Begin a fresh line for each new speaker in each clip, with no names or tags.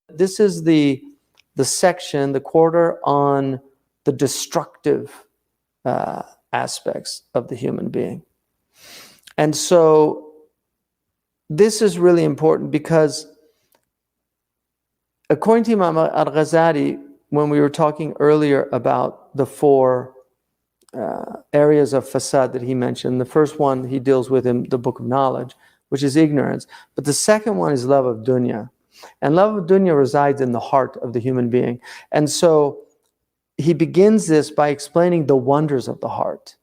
This is the section, the quarter on the destructive aspects of the human being. And so this is really important because according to Imam al-Ghazali, when we were talking earlier about the four areas of fasad that he mentioned, the first one he deals with in the Book of Knowledge, which is ignorance. But the second one is love of dunya. And love of dunya resides in the heart of the human being. And so he begins this by explaining the wonders of the heart.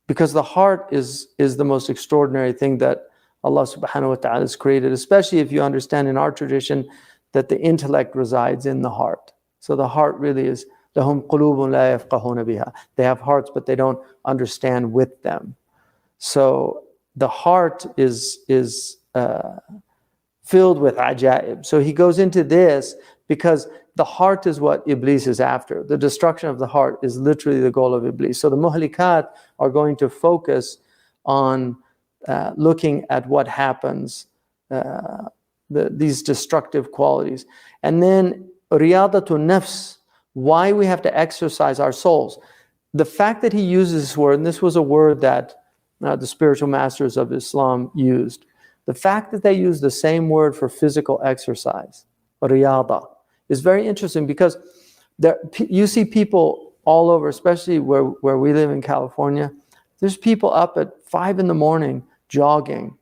Because the heart is the most extraordinary thing that Allah subhanahu wa ta'ala has created, especially if you understand in our tradition that the intellect resides in the heart. So the heart really is لَهُمْ قُلُوبٌ لَا يَفْقَهُونَ بِهَا. They have hearts, but they don't understand with them. So the heart is filled with ajaib. So he goes into this because the heart is what Iblis is after. The destruction of the heart is literally the goal of Iblis. So the muhlikat are going to focus on looking at what happens, these destructive qualities. And then riyadatun nafs, why we have to exercise our souls. The fact that he uses this word, and this was a word that the spiritual masters of Islam used, the fact that they use the same word for physical exercise, riyada, is very interesting because you see people all over, especially where we live in California. There's people up at 5 in the morning jogging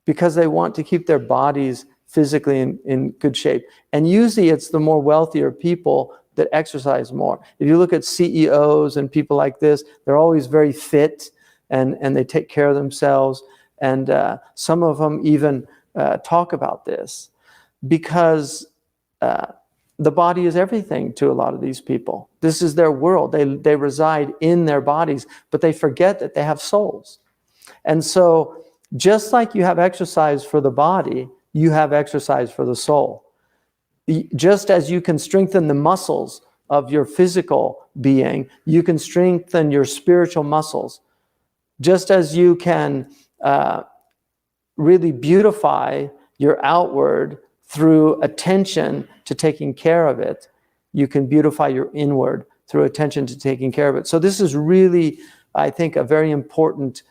because they want to keep their bodies physically in good shape. And usually it's the more wealthier people that exercise more. If you look at CEOs and people like this, they're always very fit and they take care of themselves. And some of them even talk about this because the body is everything to a lot of these people. This is their world. They reside in their bodies, but they forget that they have souls. And so just like you have exercise for the body, you have exercise for the soul. Just as you can strengthen the muscles of your physical being, you can strengthen your spiritual muscles. Just as you can really beautify your outward through attention to taking care of it, you can beautify your inward through attention to taking care of it. So this is really, I think, a very important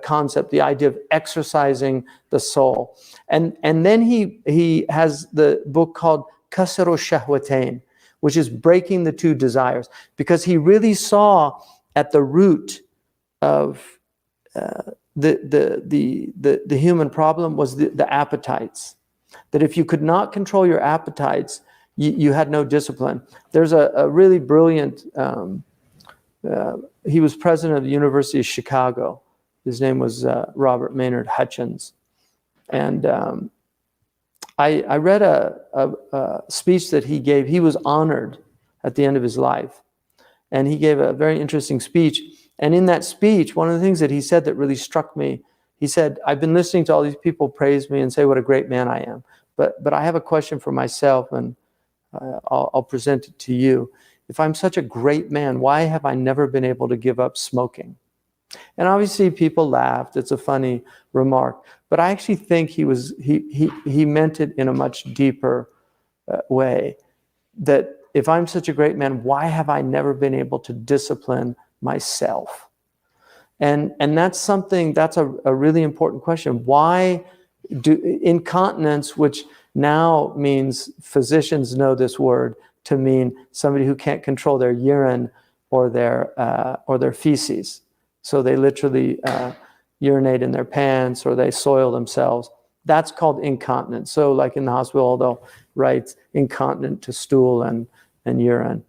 concept, the idea of exercising the soul. And then he has the book called Kasru Shahwatain, which is breaking the two desires, because he really saw at the root of the human problem was the appetites. That if you could not control your appetites, you had no discipline. There's a really brilliant, he was president of the University of Chicago. His name was Robert Maynard Hutchins. And I read a speech that he gave. He was honored at the end of his life. And he gave a very interesting speech. And in that speech, one of the things that he said that really struck me, he said, I've been listening to all these people praise me and say what a great man I am. But I have a question for myself, and I'll present it to you. If I'm such a great man, why have I never been able to give up smoking? And obviously people laughed. It's a funny remark. But I actually think he meant it in a much deeper way. That if I'm such a great man, why have I never been able to discipline myself? And that's something, that's a really important question. Why do incontinence, which now means physicians know this word to mean somebody who can't control their urine or their feces. So they literally urinate in their pants or they soil themselves. That's called incontinence. So like in the hospital, they'll write incontinent to stool and urine.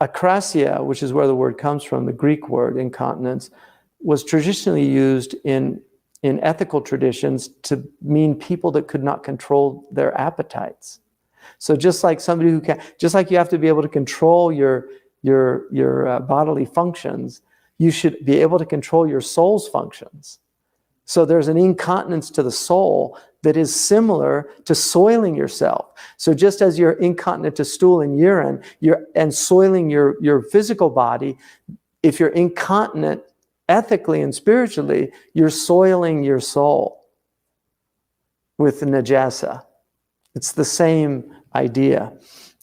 Akrasia, which is where the word comes from, the Greek word incontinence, was traditionally used in ethical traditions to mean people that could not control their appetites. So just like somebody who can, just like you have to be able to control your bodily functions, you should be able to control your soul's functions. So there's an incontinence to the soul that is similar to soiling yourself. So just as you're incontinent to stool and urine, and soiling your physical body, if you're incontinent ethically and spiritually, you're soiling your soul with the najasa. It's the same idea.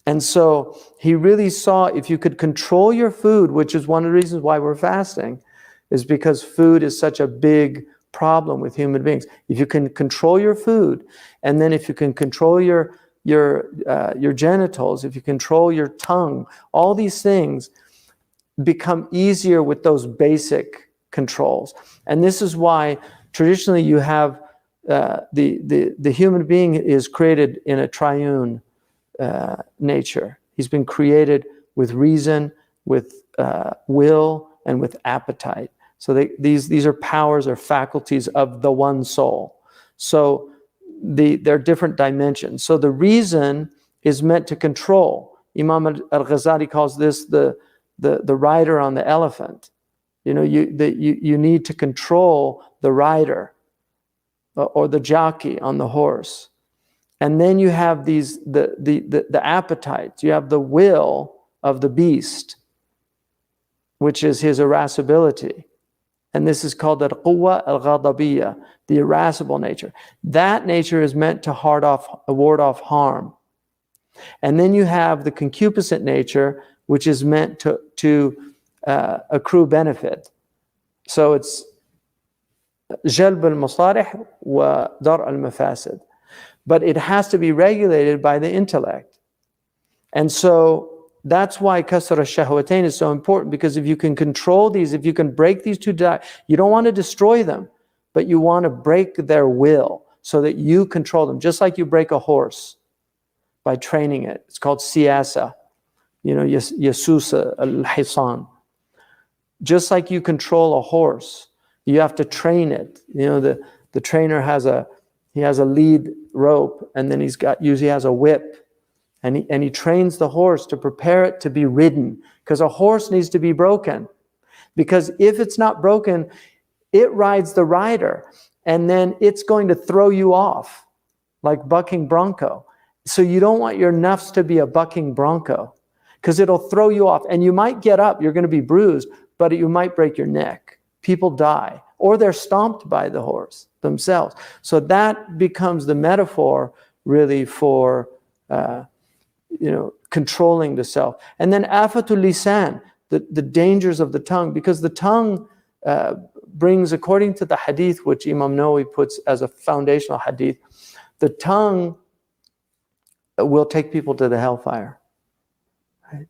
And so he really saw if you could control your food, which is one of the reasons why we're fasting, is because food is such a big problem with human beings. If you can control your food, and then if you can control your genitals, if you control your tongue, all these things become easier with those basic controls. And this is why traditionally you have the human being is created in a triune nature. He's been created with reason, with will, and with appetite. So these are powers or faculties of the one soul. So they're different dimensions. So the reason is meant to control. Imam al-Ghazali calls this the rider on the elephant. You need to control the rider or the jockey on the horse. And then you have the appetites. You have the will of the beast, which is his irascibility. And this is called the quwwa al-ghadabiyya, the irascible nature. That nature is meant to ward off harm. And then you have the concupiscent nature, which is meant to accrue benefit. So it's jalb al-masalih wa dar al-mafasid. But it has to be regulated by the intellect. And so that's why kasr al-shahwatain is so important, because if you can control these, if you can break these two, you don't want to destroy them, but you want to break their will so that you control them, just like you break a horse by training it. It's called siyasa, yasusa al-hisan. Just like you control a horse, you have to train it. The trainer has a lead rope, and then usually has a whip. And he trains the horse to prepare it to be ridden, because a horse needs to be broken. Because if it's not broken, it rides the rider, and then it's going to throw you off like bucking bronco. So you don't want your nafs to be a bucking bronco, because it'll throw you off. And you might get up, you're going to be bruised, but you might break your neck. People die, or they're stomped by the horse themselves. So that becomes the metaphor really for controlling the self. And then afatul lisan, the dangers of the tongue, because the tongue brings, according to the hadith, which Imam Nawawi puts as a foundational hadith, the tongue will take people to the hellfire. Right?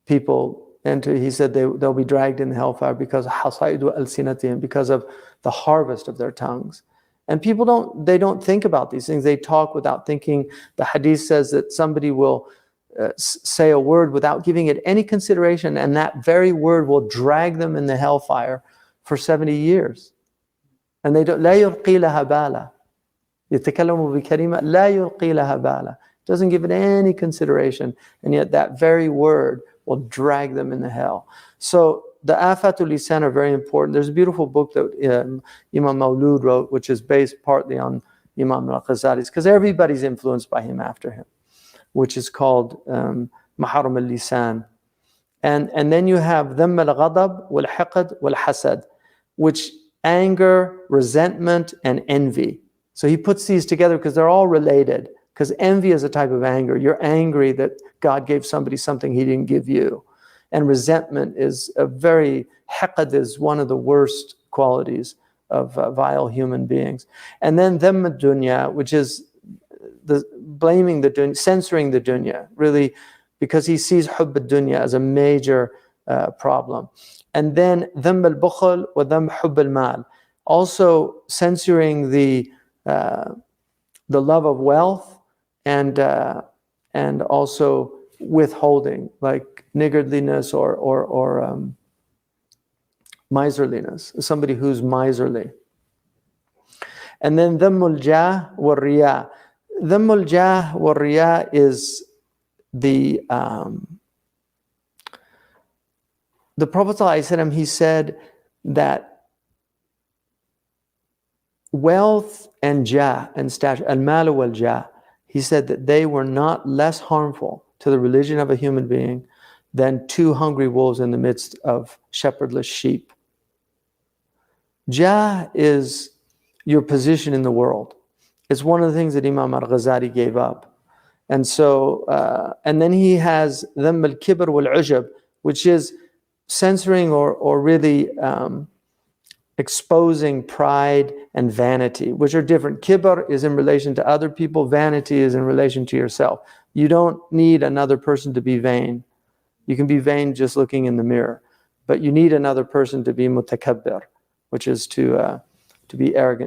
People enter, he said they'll be dragged in the hellfire because hasaidu al-sinatihim, because of the harvest of their tongues. And people don't think about these things. They talk without thinking. The hadith says that somebody will say a word without giving it any consideration, and that very word will drag them in the hellfire for 70 years. And they don't, لا يلقي لها بالا. يتكلم بكلمة لا يلقي لها بالا. Doesn't give it any consideration, and yet that very word will drag them in the hell. So the afatul lisan are very important. There's a beautiful book that Imam Maulud wrote, which is based partly on Imam al-Ghazali's, because everybody's influenced by him after him, which is called Maharam al-Lisan. And then you have dhamm al-ghadab wal-hiqd wal-hasad, which anger, resentment, and envy. So he puts these together because they're all related, because envy is a type of anger. You're angry that God gave somebody something he didn't give you. And resentment is hiqd is one of the worst qualities of vile human beings. And then dhamm ad-dunya, which is blaming the dunya, censoring the dunya, really, because he sees hubb ad-dunya as a major problem. And then dhamm al-bukhl wa dhamm hubb al-mal, also censoring the love of wealth and also withholding, like niggardliness or miserliness, somebody who's miserly. And then dhammul jah wa riya. Dhammul jah wa riya is the Prophet ﷺ, he said that wealth and jah and stature, al-mal wal jah, he said that they were not less harmful to the religion of a human being than two hungry wolves in the midst of shepherdless sheep. Jah is your position in the world. It's one of the things that Imam al-Ghazali gave up. And so, and then he has dhamm al-kibr wal-ujab, which is censoring or really exposing pride and vanity, which are different. Kibr is in relation to other people. Vanity is in relation to yourself. You don't need another person to be vain. You can be vain just looking in the mirror, but you need another person to be mutakabbir, which is to be arrogant.